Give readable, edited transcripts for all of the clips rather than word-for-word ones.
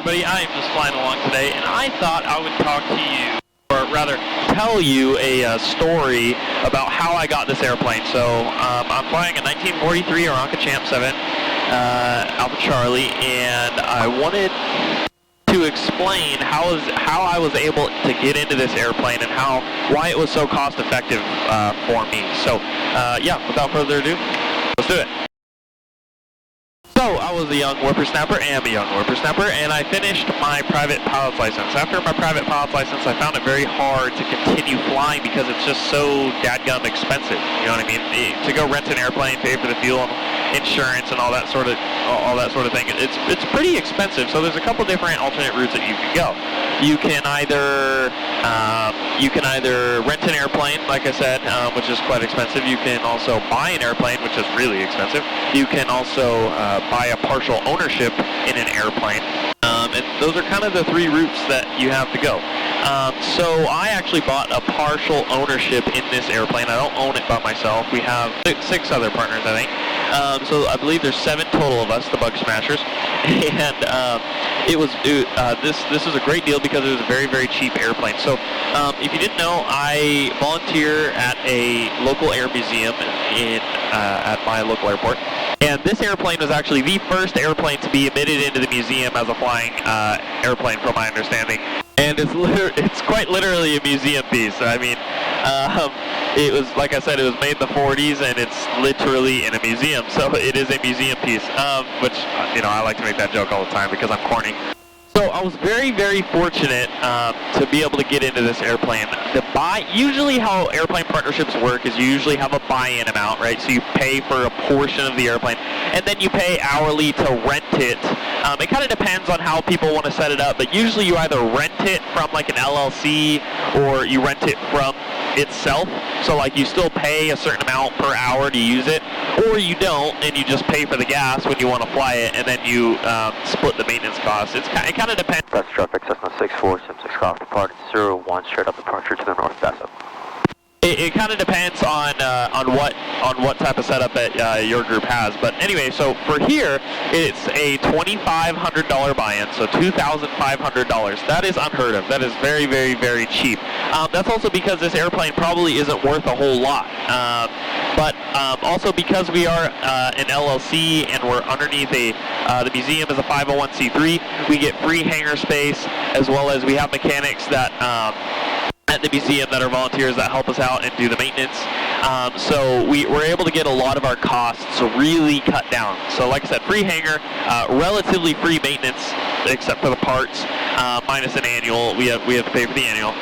everybody, I am just flying along today, and I thought I would talk to you, or rather, tell you a story about how I got this airplane. So, I'm flying a 1943 Aeronca Champ 7, Alpha Charlie, and I wanted to explain how I was able to get into this airplane and why it was so cost effective for me. So, yeah, without further ado, let's do it. So, I was a young whippersnapper, and I finished my private pilot's license. After my private pilot's license, I found it very hard to continue flying because it's just so dadgum expensive. You know what I mean? To go rent an airplane, pay for the fuel, insurance, and all that sort of thing. It's pretty expensive. So there's a couple different alternate routes that you can go. You can either rent an airplane, like I said, which is quite expensive. You can also buy an airplane, which is really expensive. You can also buy a partial ownership in an airplane. And those are kind of the three routes that you have to go. So I actually bought a partial ownership in this airplane. I don't own it by myself. We have six other partners, I think. So I believe there's 7 total of us, the Bug Smashers. And this is a great deal because it was a very, very cheap airplane. So if you didn't know, I volunteer at a local air museum at my local airport. And this airplane was actually the first airplane to be admitted into the museum as a flying airplane, from my understanding. And it's quite literally a museum piece. I mean, it was, like I said, it was made in the 40s, and it's literally in a museum. So it is a museum piece, which, you know, I like to make that joke all the time because I'm corny. So I was very, very fortunate to be able to get into this airplane. Usually how airplane partnerships work is you usually have a buy-in amount, right? So you pay for a portion of the airplane, and then you pay hourly to rent it. It kind of depends on how people want to set it up, but usually you either rent it from like an LLC or you rent it from itself. So like you still pay a certain amount per hour to use it, or you don't and you just pay for the gas when you want to fly it, and then you split the maintenance costs. It kind of depends. That's traffic, Cessna 64, Sim 6 off, departing 01, straight up departure to the north, Paso. It kind of depends on what type of setup that your group has. But anyway, so for here, it's a $2,500 buy-in, so $2,500. That is unheard of. That is very, very, very cheap. That's also because this airplane probably isn't worth a whole lot. But also because we are an LLC and we're underneath the museum is a 501c3, we get free hangar space, as well as we have mechanics that at the museum that are volunteers that help us out and do the maintenance. So we're able to get a lot of our costs really cut down. So like I said, free hangar, relatively free maintenance, except for the parts, minus an annual. We have to pay for the annual.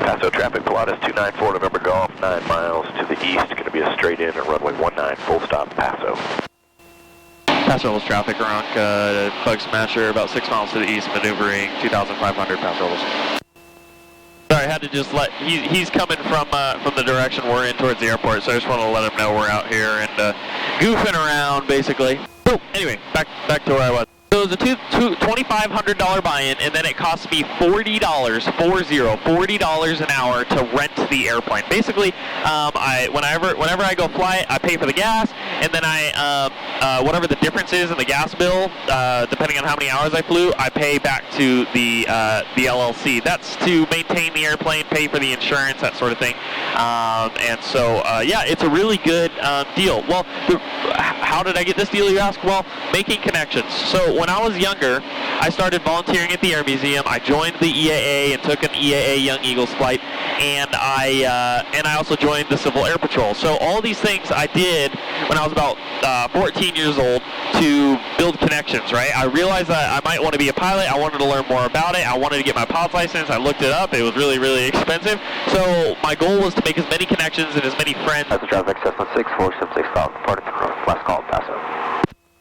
Paso traffic, Pilatus 294, November Golf, 9 miles to the east, going to be a straight in at runway 19, full stop, Paso. Paso Robles traffic, around Bug Smasher, about 6 miles to the east, maneuvering 2,500 Paso Robles. Sorry, I had to just he's coming from the direction we're in towards the airport, so I just want to let him know we're out here and goofing around, basically. So, anyway, back to where I was. So it was a $2,500 buy-in, and then it cost me $40 an hour to rent the airplane. Basically, whenever I go fly it, I pay for the gas, and then whatever the difference is in the gas bill, depending on how many hours I flew, I pay back to the LLC. That's to maintain the airplane, pay for the insurance, that sort of thing. And so, yeah, it's a really good deal. Well, how did I get this deal, you ask? Well, making connections. So when I was younger, I started volunteering at the Air Museum. I joined the EAA and took an EAA Young Eagles flight, and I also joined the Civil Air Patrol. So all these things I did when I was about 14 years old to build connections, right? I realized that I might want to be a pilot. I wanted to learn more about it. I wanted to get my pilot's license. I looked it up. It was really, really expensive. So my goal was to make as many connections and as many friends. That's the traffic, Cessna 64, Sim 6 off, departing to the north, last call, Paso.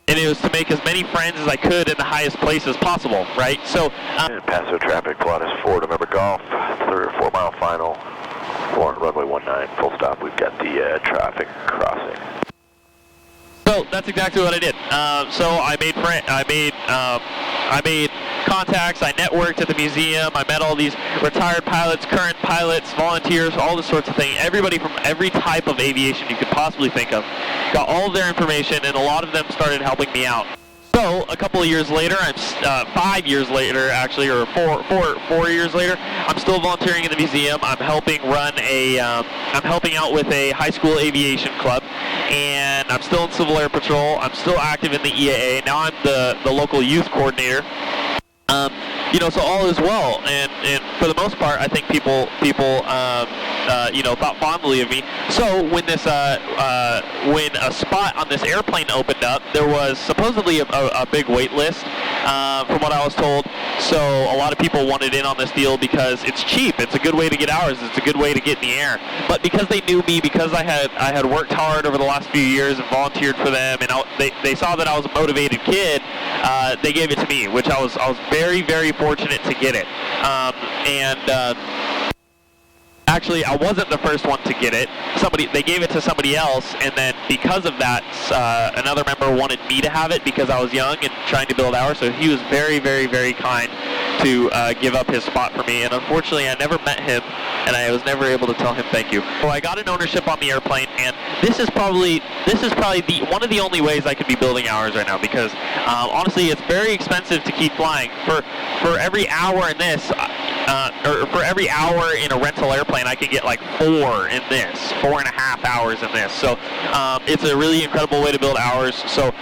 And it was to make as many friends as I could in the highest places possible, right? So, Paso traffic, Pilatus 4, November Golf, 3 or 4 mile final, 4 runway 19, full stop. We've got the traffic crossing. So that's exactly what I did. So I made contacts. I networked at the museum. I met all these retired pilots, current pilots, volunteers, all this sorts of thing. Everybody from every type of aviation you could possibly think of. Got all of their information, and a lot of them started helping me out. So a couple of years later, 5 years later actually, or 4 years later, I'm still volunteering in the museum. I'm helping out with a high school aviation club, and I'm still in Civil Air Patrol. I'm still active in the EAA. Now I'm the local youth coordinator. So all is well, and for the most part, I think people thought fondly of me. So when when a spot on this airplane opened up, there was supposedly a big wait list, from what I was told. So a lot of people wanted in on this deal because it's cheap. It's a good way to get hours. It's a good way to get in the air. But because they knew me, because I had worked hard over the last few years and volunteered for them, and they saw that I was a motivated kid, they gave it to me, which I was very, very fortunate to get it. Actually, I wasn't the first one to get it. They gave it to somebody else, and then because of that, another member wanted me to have it because I was young and trying to build hours. So he was very, very, very kind to give up his spot for me. And unfortunately, I never met him, and I was never able to tell him thank you. So I got an ownership on the airplane, and this is probably one of the only ways I could be building hours right now, because honestly, it's very expensive to keep flying. For every hour in this, or for every hour in a rental airplane, I could get like 4.5 hours in this. So it's a really incredible way to build hours. So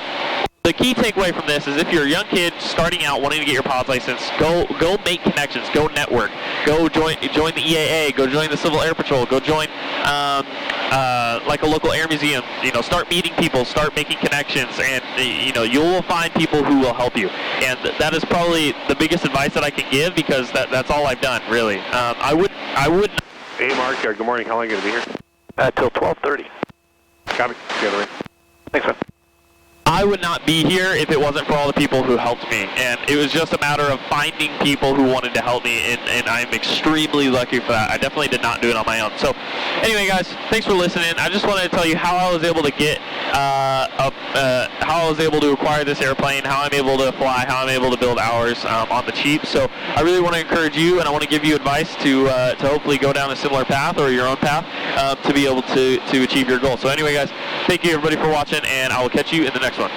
the key takeaway from this is, if you're a young kid starting out wanting to get your pilot's license, go make connections, go network, go join the EAA, go join the Civil Air Patrol, go join like a local air museum. Start meeting people, start making connections, and you will find people who will help you. And that is probably the biggest advice that I can give, because that's all I've done, really. I would. Hey, Mark. Good morning. How long are you going to be here? Till 12:30. Copy. The other way. Thanks, man. I would not be here if it wasn't for all the people who helped me, and it was just a matter of finding people who wanted to help me, and I'm extremely lucky for that. I definitely did not do it on my own. So anyway, guys, thanks for listening. I just wanted to tell you how I was able to get how I was able to acquire this airplane, how I'm able to fly, how I'm able to build hours on the cheap. So I really want to encourage you, and I want to give you advice to hopefully go down a similar path or your own path to be able to achieve your goal. So anyway, guys, thank you everybody for watching, and I will catch you in the next one.